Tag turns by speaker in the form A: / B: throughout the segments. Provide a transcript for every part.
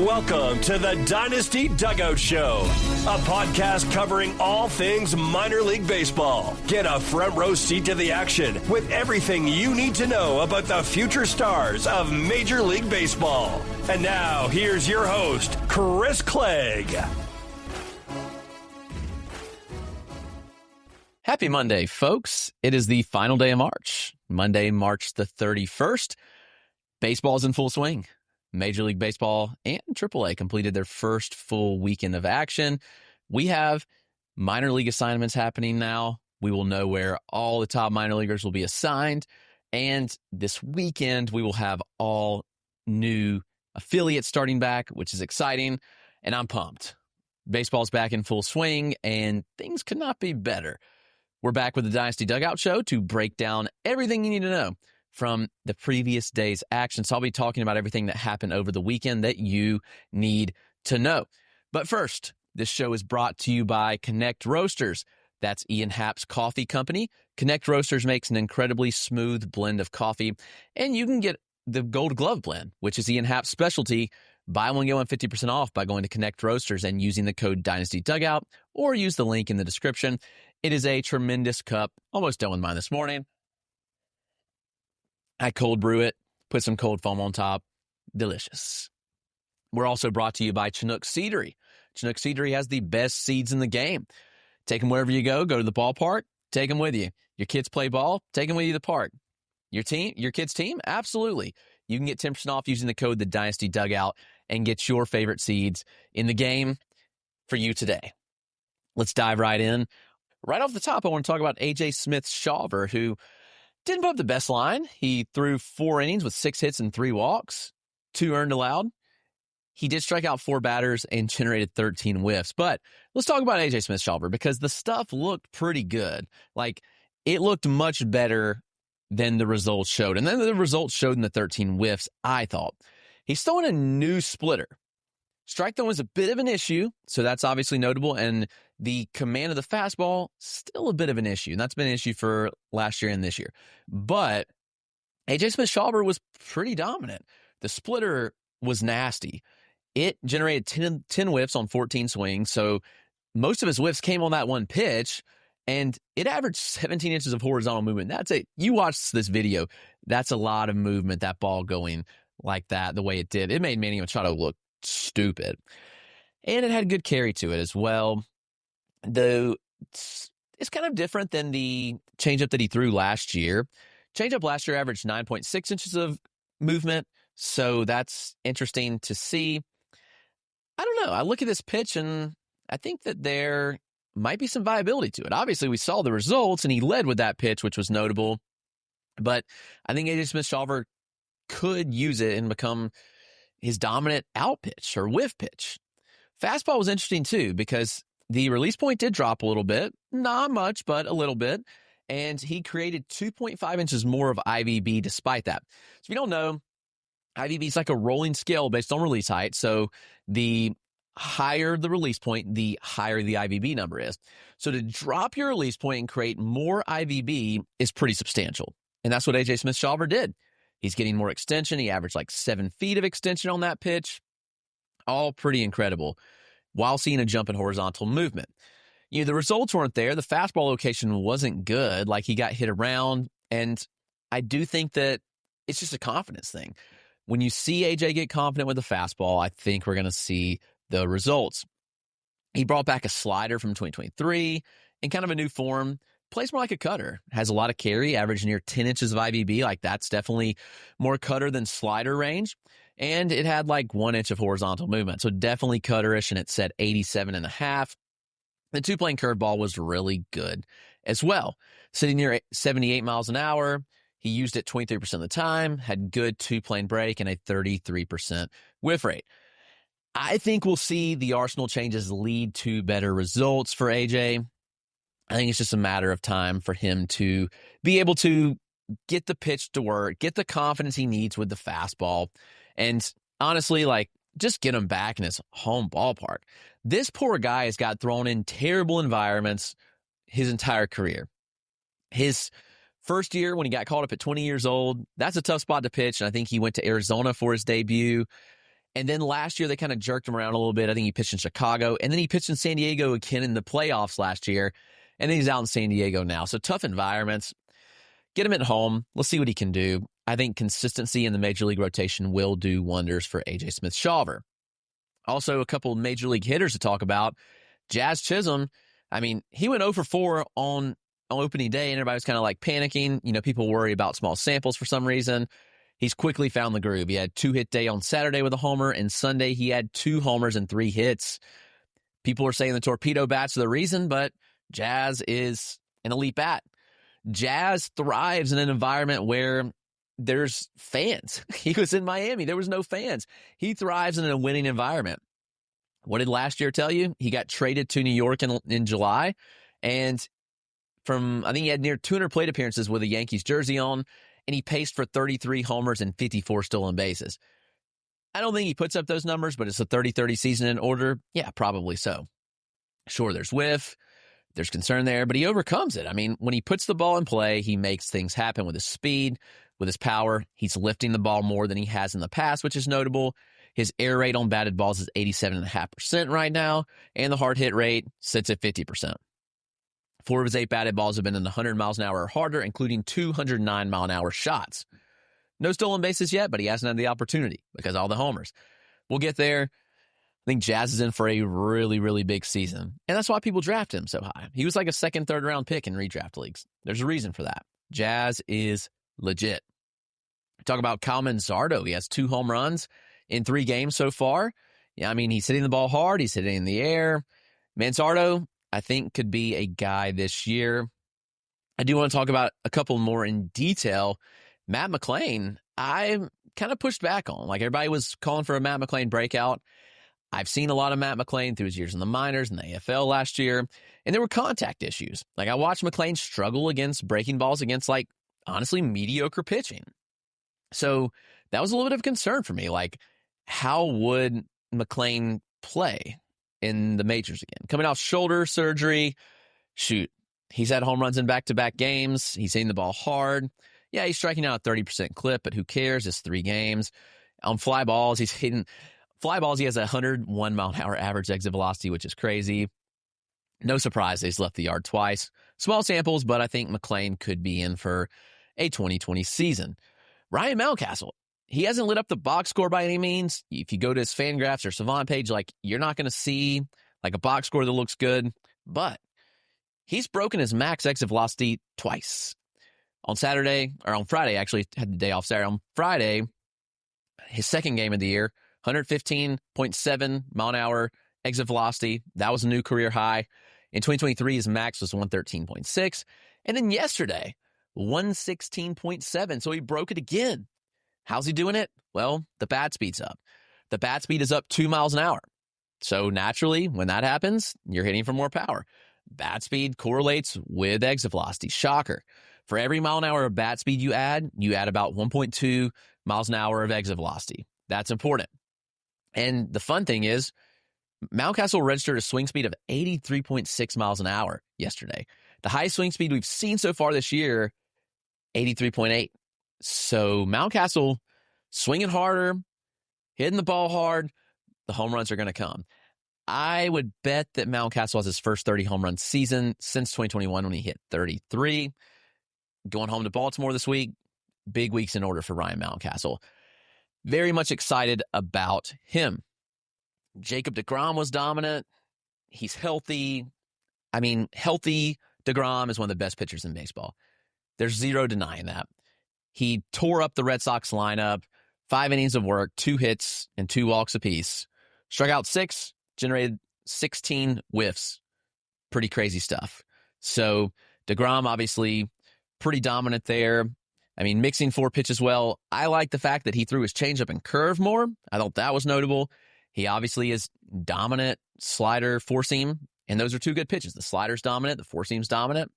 A: Welcome to the Dynasty Dugout Show, a podcast covering all things minor league baseball. Get a front row seat to the action with everything you need to know about the future stars of Major League Baseball. And now, here's your host, Chris Clegg.
B: Happy Monday, folks. It is the final day of March, Monday, March the 31st. Baseball's in full swing. Major League Baseball and AAA completed their first full weekend of action. We have minor league assignments happening now. We will know where all the top minor leaguers will be assigned. And this weekend, we will have all new affiliates starting back, which is exciting. And I'm pumped. Baseball's back in full swing, and things could not be better. We're back with the Dynasty Dugout Show to break down everything you need to know from the previous day's action. So I'll be talking about everything that happened over the weekend that you need to know. But first, this show is brought to you by Connect Roasters. That's Ian Happ's coffee company. Connect Roasters makes an incredibly smooth blend of coffee, and you can get the Gold Glove blend, which is Ian Happ's specialty. Buy one, get one 50% off by going to Connect Roasters and using the code Dynasty Dugout, or use the link in the description. It is a tremendous cup. Almost done with mine this morning. I cold brew it, put some cold foam on top. Delicious. We're also brought to you by Chinook Seedery. Chinook Seedery has the best seeds in the game. Take them wherever you go. Go to the ballpark, take them with you. Your kids play ball, take them with you to the park. Your kids' team? Absolutely. You can get 10% off using the code The Dynasty Dugout and get your favorite seeds in the game for you today. Let's dive right in. Right off the top, I want to talk about A.J. Smith-Shawver, who didn't put up the best line. He threw 4 innings with 6 hits and 3 walks, 2 earned allowed. He did strike out 4 batters and generated 13 whiffs. But let's talk about A.J. Smith-Shawver because the stuff looked pretty good. Like, it looked much better than the results showed. And then the results showed in the 13 whiffs, I thought. He's throwing a new splitter. Strike zone was a bit of an issue, so that's obviously notable. And the command of the fastball, still a bit of an issue. And that's been an issue for last year and this year. But A.J. Smith-Shawver was pretty dominant. The splitter was nasty. It generated 10 whiffs on 14 swings, so most of his whiffs came on that one pitch, and it averaged 17 inches of horizontal movement. That's it. You watch this video. That's a lot of movement, that ball going like that, the way it did. It made Manny Machado look stupid. And it had good carry to it as well. Though it's kind of different than the changeup that he threw last year. Changeup last year averaged 9.6 inches of movement, so that's interesting to see. I don't know. I look at this pitch, and I think that there might be some viability to it. Obviously, we saw the results, and he led with that pitch, which was notable. But I think A.J. Smith-Shawver could use it and become his dominant out pitch or whiff pitch. Fastball was interesting, too, because the release point did drop a little bit. Not much, but a little bit. And he created 2.5 inches more of IVB despite that. So if you don't know, IVB is like a rolling scale based on release height. So the higher the release point, the higher the IVB number is. So to drop your release point and create more IVB is pretty substantial. And that's what A.J. Smith-Shawver did. He's getting more extension. He averaged like 7 feet of extension on that pitch. All pretty incredible, while seeing a jump in horizontal movement. You know, the results weren't there. The fastball location wasn't good. Like, he got hit around, and I do think that it's just a confidence thing. When you see AJ get confident with the fastball, I think we're going to see the results. He brought back a slider from 2023 in kind of a new form. Plays more like a cutter. Has a lot of carry, averaging near 10 inches of IVB. Like, that's definitely more cutter than slider range. And it had like 1 inch of horizontal movement. So definitely cutterish, and it said 87.5. The 2-plane curveball was really good as well. Sitting near 78 miles an hour. He used it 23% of the time, had good 2-plane break, and a 33% whiff rate. I think we'll see the arsenal changes lead to better results for AJ. I think it's just a matter of time for him to be able to get the pitch to work, get the confidence he needs with the fastball, and honestly, like, just get him back in his home ballpark. This poor guy has got thrown in terrible environments his entire career. His first year, when he got called up at 20 years old, that's a tough spot to pitch, and I think he went to Arizona for his debut. And then last year, they kind of jerked him around a little bit. I think he pitched in Chicago, and then he pitched in San Diego again in the playoffs last year, and then he's out in San Diego now. So tough environments. Get him at home. Let's see what he can do. I think consistency in the major league rotation will do wonders for A.J. Smith-Shawver. Also, a couple of major league hitters to talk about. Jazz Chisholm, I mean, he went 0 for 4 on opening day, and everybody was kind of like panicking. You know, people worry about small samples for some reason. He's quickly found the groove. He had 2-hit day on Saturday with a homer, and Sunday he had 2 homers and 3 hits. People are saying the torpedo bats are the reason, but Jazz is an elite bat. Jazz thrives in an environment where there's fans. He was in Miami. There was no fans. He thrives in a winning environment. What did last year tell you? He got traded to New York in July, and I think he had near 200 plate appearances with a Yankees jersey on, and he paced for 33 homers and 54 stolen bases. I don't think he puts up those numbers, but it's a 30-30 season in order. Yeah, probably so. Sure, there's whiff. There's concern there, but he overcomes it. I mean, when he puts the ball in play, he makes things happen with his speed, with his power. He's lifting the ball more than he has in the past, which is notable. His air rate on batted balls is 87.5% right now, and the hard hit rate sits at 50%. 4 of his 8 batted balls have been in the 100 miles an hour or harder, including 209 mile an hour shots. No stolen bases yet, but he hasn't had the opportunity because of all the homers. We'll get there. I think Jazz is in for a really, really big season, and that's why people draft him so high. He was like a second, third round pick in redraft leagues. There's a reason for that. Jazz is legit. Talk about Kyle Manzardo. He has 2 home runs in 3 games so far. Yeah, I mean, he's hitting the ball hard. He's hitting in the air. Manzardo, I think, could be a guy this year. I do want to talk about a couple more in detail. Matt McLain, I kind of pushed back on. Like, everybody was calling for a Matt McLain breakout. I've seen a lot of Matt McLain through his years in the minors and the AFL last year, and there were contact issues. Like, I watched McLain struggle against breaking balls against, like, honestly, mediocre pitching. So that was a little bit of concern for me. Like, how would McLain play in the majors again? Coming off shoulder surgery, shoot, he's had home runs in back-to-back games. He's hitting the ball hard. Yeah, he's striking out a 30% clip, but who cares? It's 3 games. On fly balls, he's hitting fly balls. He has a 101 mile an hour average exit velocity, which is crazy. No surprise he's left the yard twice. Small samples, but I think McLain could be in for a 2020 season. Ryan Mountcastle, he hasn't lit up the box score by any means. If you go to his Fangraphs or Savant page, like, you're not going to see like a box score that looks good, but he's broken his max exit velocity twice. On Friday, actually had the day off Saturday. On Friday, his second game of the year, 115.7 mile an hour exit velocity. That was a new career high. In 2023, his max was 113.6. And then yesterday, 116.7. So he broke it again. How's he doing it? Well, the bat speed's up. The bat speed is up 2 miles an hour. So naturally, when that happens, you're hitting for more power. Bat speed correlates with exit velocity. Shocker. For every mile an hour of bat speed you add about 1.2 miles an hour of exit velocity. That's important. And the fun thing is, Mountcastle registered a swing speed of 83.6 miles an hour yesterday. The highest swing speed we've seen so far this year, 83.8. So Mountcastle swinging harder, hitting the ball hard, the home runs are going to come. I would bet that Mountcastle has his first 30 home run season since 2021 when he hit 33. Going home to Baltimore this week, big weeks in order for Ryan Mountcastle. Very much excited about him. Jacob deGrom was dominant. He's healthy. I mean, healthy deGrom is one of the best pitchers in baseball. There's zero denying that. He tore up the Red Sox lineup, 5 innings of work, 2 hits, and 2 walks apiece. Struck out 6, generated 16 whiffs. Pretty crazy stuff. So deGrom, obviously, pretty dominant there. I mean, mixing 4 pitches well. I like the fact that he threw his changeup and curve more. I thought that was notable. He obviously is dominant slider, 4-seam, and those are 2 good pitches. The slider's dominant, the 4-seam's dominant.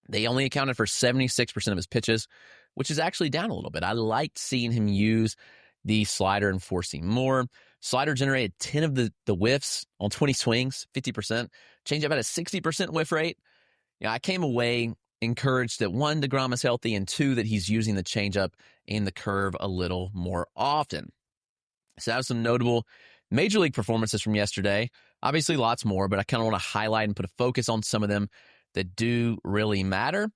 B: They only accounted for 76% of his pitches, which is actually down a little bit. I liked seeing him use the slider and 4-seam more. Slider generated 10 of the whiffs on 20 swings, 50%. Changeup had a 60% whiff rate. I came away encouraged that 1, deGrom is healthy, and 2, that he's using the changeup and the curve a little more often. So that was some notable Major League performances from yesterday. Obviously, lots more, but I kind of want to highlight and put a focus on some of them that do really matter.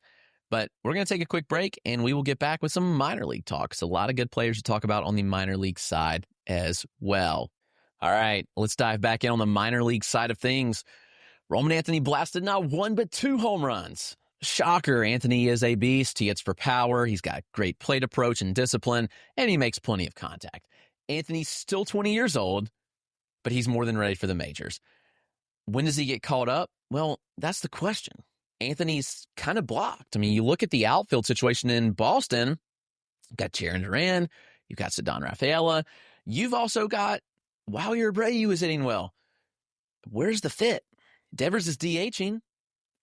B: But we're going to take a quick break, and we will get back with some minor league talk. So a lot of good players to talk about on the minor league side as well. All right, let's dive back in on the minor league side of things. Roman Anthony blasted not one but 2 home runs. Shocker, Anthony is a beast. He hits for power. He's got great plate approach and discipline, and he makes plenty of contact. Anthony's still 20 years old, but he's more than ready for the majors. When does he get called up? Well, that's the question. Anthony's kind of blocked. I mean, you look at the outfield situation in Boston, you've got Jarren Duran, you've got Ceddanne Rafaela, you've also got Yadier Abreu is hitting well. Where's the fit? Devers is DHing.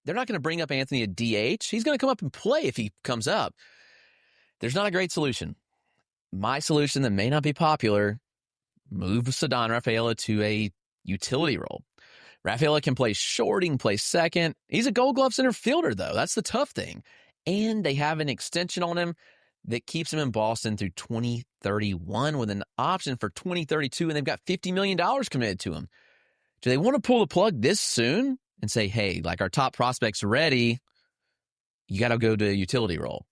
B: They're not going to bring up Anthony at DH. He's going to come up and play if he comes up. There's not a great solution. My solution that may not be popular, move Ceddanne Rafaela to a utility role. Rafaela can play short, he can play second. He's a Gold Glove center fielder, though. That's the tough thing. And they have an extension on him that keeps him in Boston through 2031 with an option for 2032, and they've got $50 million committed to him. Do they want to pull the plug this soon and say, hey, like our top prospect's ready, you got to go to a utility role?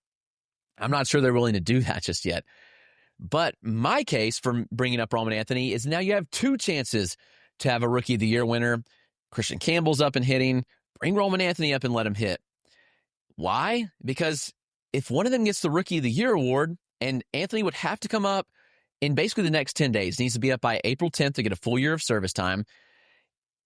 B: I'm not sure they're willing to do that just yet. But my case for bringing up Roman Anthony is now you have 2 chances to have a Rookie of the Year winner. Christian Campbell's up and hitting. Bring Roman Anthony up and let him hit. Why? Because if one of them gets the Rookie of the Year award, and Anthony would have to come up in basically the next 10 days, needs to be up by April 10th to get a full year of service time.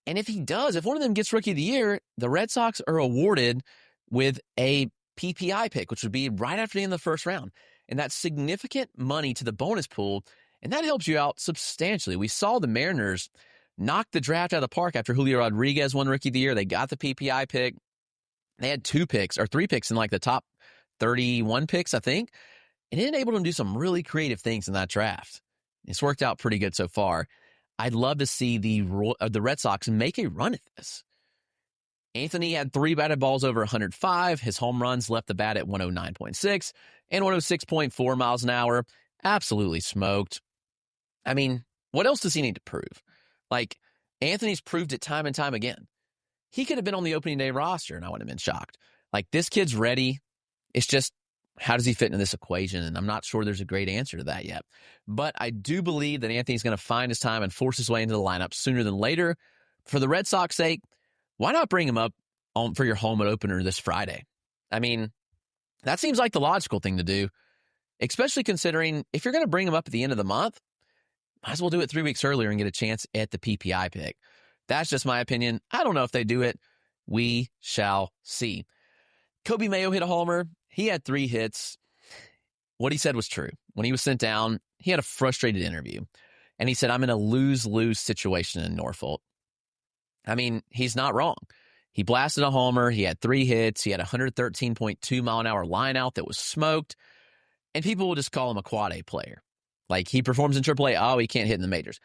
B: And if he does, if one of them gets Rookie of the Year, the Red Sox are awarded with a PPI pick, which would be right after the end of the first round. And that's significant money to the bonus pool, and that helps you out substantially. We saw the Mariners knock the draft out of the park after Julio Rodriguez won Rookie of the Year. They got the PPI pick. They had 2 picks or 3 picks in like the top 31 picks, I think, and it enabled them to do some really creative things in that draft. It's worked out pretty good so far. I'd love to see the Red Sox make a run at this. Anthony had 3 batted balls over 105. His home runs left the bat at 109.6 and 106.4 miles an hour. Absolutely smoked. I mean, what else does he need to prove? Like, Anthony's proved it time and time again. He could have been on the opening day roster, and I would have been shocked. Like, this kid's ready. It's just, how does he fit into this equation? And I'm not sure there's a great answer to that yet. But I do believe that Anthony's going to find his time and force his way into the lineup sooner than later. For the Red Sox sake, why not bring him up for your home opener this Friday? I mean, that seems like the logical thing to do, especially considering if you're going to bring him up at the end of the month, might as well do it 3 weeks earlier and get a chance at the PPI pick. That's just my opinion. I don't know if they do it. We shall see. Coby Mayo hit a homer. He had 3 hits. What he said was true. When he was sent down, he had a frustrated interview. And he said, I'm in a lose-lose situation in Norfolk. I mean, he's not wrong. He blasted a homer. He had 3 hits. He had a 113.2 mile an hour line out that was smoked. And people will just call him a quad A player. Like, he performs in AAA. Oh, he can't hit in the majors.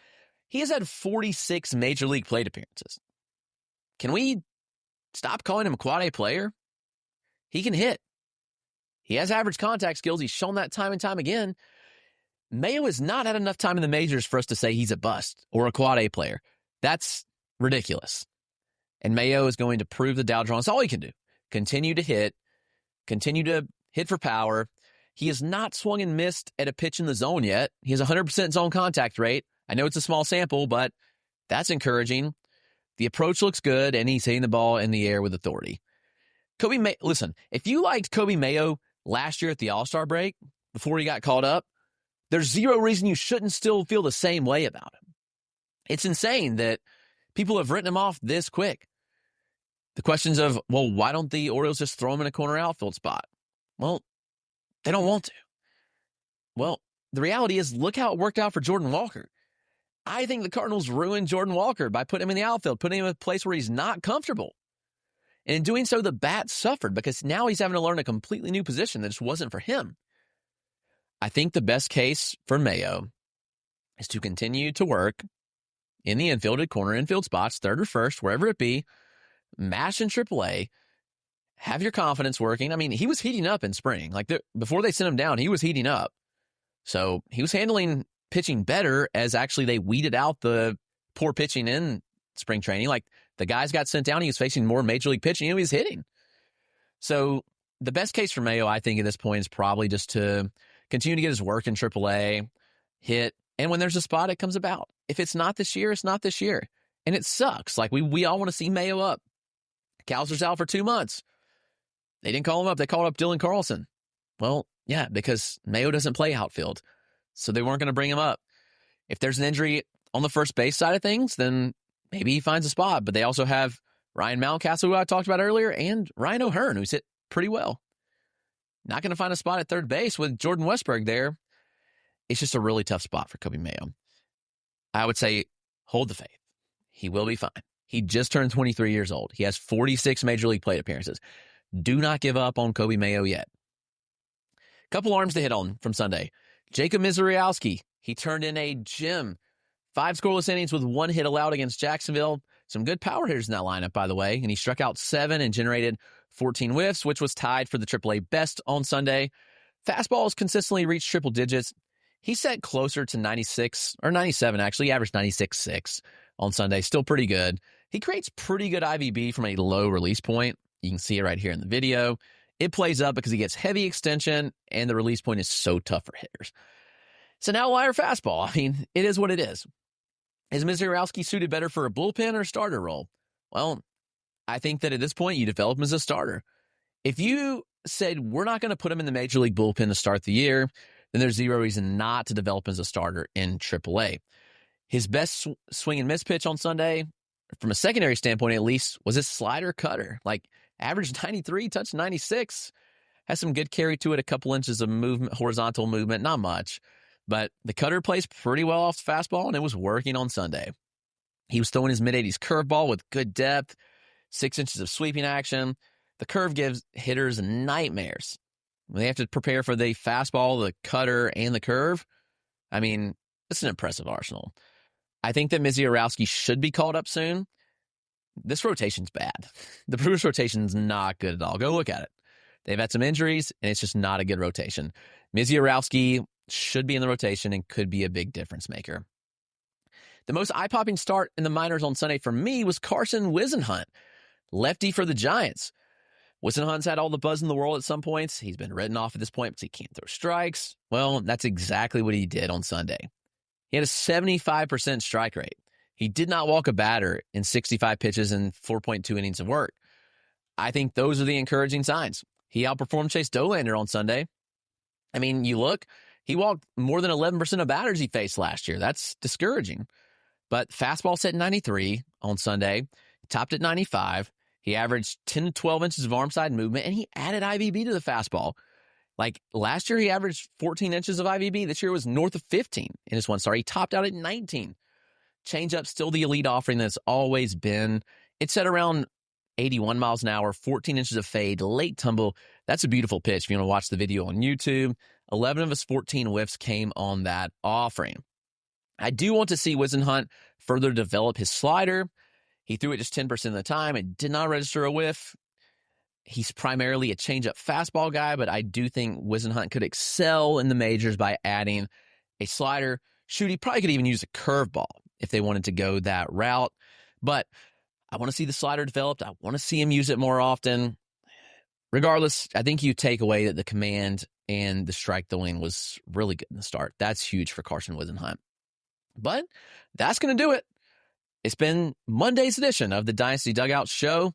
B: He has had 46 major league plate appearances. Can we stop calling him a quad A player? He can hit. He has average contact skills. He's shown that time and time again. Mayo has not had enough time in the majors for us to say he's a bust or a quad A player. That's ridiculous. And Mayo is going to prove the Dow Jones all he can do. Continue to hit for power. He has not swung and missed at a pitch in the zone yet. He has 100% zone contact rate. I know it's a small sample, but that's encouraging. The approach looks good, and he's hitting the ball in the air with authority. Listen, if you liked Coby Mayo last year at the All-Star break, before he got called up, there's zero reason you shouldn't still feel the same way about him. It's insane that people have written him off this quick. The questions of, well, why don't the Orioles just throw him in a corner outfield spot? Well, they don't want to. Well, the reality is, look how it worked out for Jordan Walker. I think the Cardinals ruined Jordan Walker by putting him in the outfield, putting him in a place where he's not comfortable. And in doing so, the bat suffered because now he's having to learn a completely new position that just wasn't for him. I think the best case for Mayo is to continue to work in the infield at corner infield spots, third or first, wherever it be, mash in AAA, have your confidence working. I mean, he was heating up in spring. Like, before they sent him down, he was heating up. So he was handling pitching better as actually they weeded out the poor pitching in spring training. Like, the guys got sent down. He was facing more major league pitching. He was hitting. So the best case for Mayo, I think, at this point is probably just to continue to get his work in AAA, hit, and when there's a spot, it comes about. If it's not this year, it's not this year. And it sucks. Like, we all want to see Mayo up. Kowser's out for 2 months. They didn't call him up. They called up Dylan Carlson. Well, yeah, because Mayo doesn't play outfield. So they weren't going to bring him up. If there's an injury on the first base side of things, then maybe he finds a spot. But they also have Ryan Mountcastle, who I talked about earlier, and Ryan O'Hearn, who's hit pretty well. Not going to find a spot at third base with Jordan Westberg there. It's just a really tough spot for Coby Mayo. I would say hold the faith. He will be fine. He just turned 23 years old. He has 46 Major League plate appearances. Do not give up on Coby Mayo yet. Couple arms to hit on from Sunday. Jacob Misiorowski, he turned in a gem. 5 scoreless innings with 1 hit allowed against Jacksonville. Some good power hitters in that lineup, by the way. And he struck out 7 and generated 14 whiffs, which was tied for the AAA best on Sunday. Fastballs consistently reached triple digits. He set closer to 96, or 97 actually. He averaged 96.6 on Sunday. Still pretty good. He creates pretty good IVB from a low release point. You can see it right here in the video. It plays up because he gets heavy extension, and the release point is so tough for hitters. It's an outlier fastball. I mean, it is what it is. Is Misiorowski suited better for a bullpen or starter role? Well, I think that at this point, you develop him as a starter. If you said, we're not going to put him in the Major League bullpen to start the year, then there's zero reason not to develop him as a starter in AAA. His best swing and miss pitch on Sunday, from a secondary standpoint at least, was his slider cutter. Like, averaged 93, touched 96. Has some good carry to it, a couple inches of movement, horizontal movement, not much. But the cutter plays pretty well off the fastball, and it was working on Sunday. He was throwing his mid-80s curveball with good depth, 6 inches of sweeping action. The curve gives hitters nightmares. When they have to prepare for the fastball, the cutter, and the curve, I mean, it's an impressive arsenal. I think that Misiorowski should be called up soon. This rotation's bad. The Brewers rotation's not good at all. Go look at it. They've had some injuries, and it's just not a good rotation. Misiorowski should be in the rotation and could be a big difference maker. The most eye-popping start in the minors on Sunday for me was Carson Whisenhunt, lefty for the Giants. Whisenhunt's had all the buzz in the world at some points. He's been written off at this point because he can't throw strikes. Well, that's exactly what he did on Sunday. He had a 75% strike rate. He did not walk a batter in 65 pitches and 4.2 innings of work. I think those are the encouraging signs. He outperformed Chase Dollander on Sunday. I mean, you look, he walked more than 11% of batters he faced last year. That's discouraging. But fastball set 93 on Sunday, topped at 95. He averaged 10 to 12 inches of arm side movement, and he added IVB to the fastball. Like, last year, he averaged 14 inches of IVB. This year was north of 15 in his one start. He topped out at 19. Changeup, still the elite offering that's always been. It's at around 81 miles an hour, 14 inches of fade, late tumble. That's a beautiful pitch. If you want to watch the video on YouTube, 11 of his 14 whiffs came on that offering. I do want to see Whisenhunt further develop his slider. He threw it just 10% of the time. It did not register a whiff. He's primarily a changeup fastball guy, but I do think Whisenhunt could excel in the majors by adding a slider. Shoot, he probably could even use a curveball if they wanted to go that route. But I want to see the slider developed. I want to see him use it more often. Regardless, I think you take away that the command and the strike throwing was really good in the start. That's huge for Carson Whisenhunt. But that's going to do it. It's been Monday's edition of the Dynasty Dugout Show.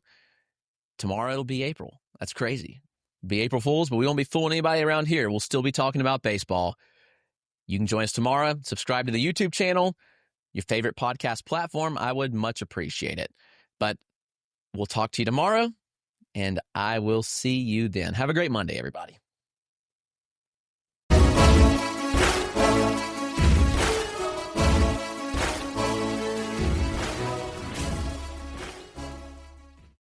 B: Tomorrow it'll be April. That's crazy. It'll be April Fools, but we won't be fooling anybody around here. We'll still be talking about baseball. You can join us tomorrow. Subscribe to the YouTube channel, your favorite podcast platform. I would much appreciate it. But we'll talk to you tomorrow, and I will see you then. Have a great Monday, everybody.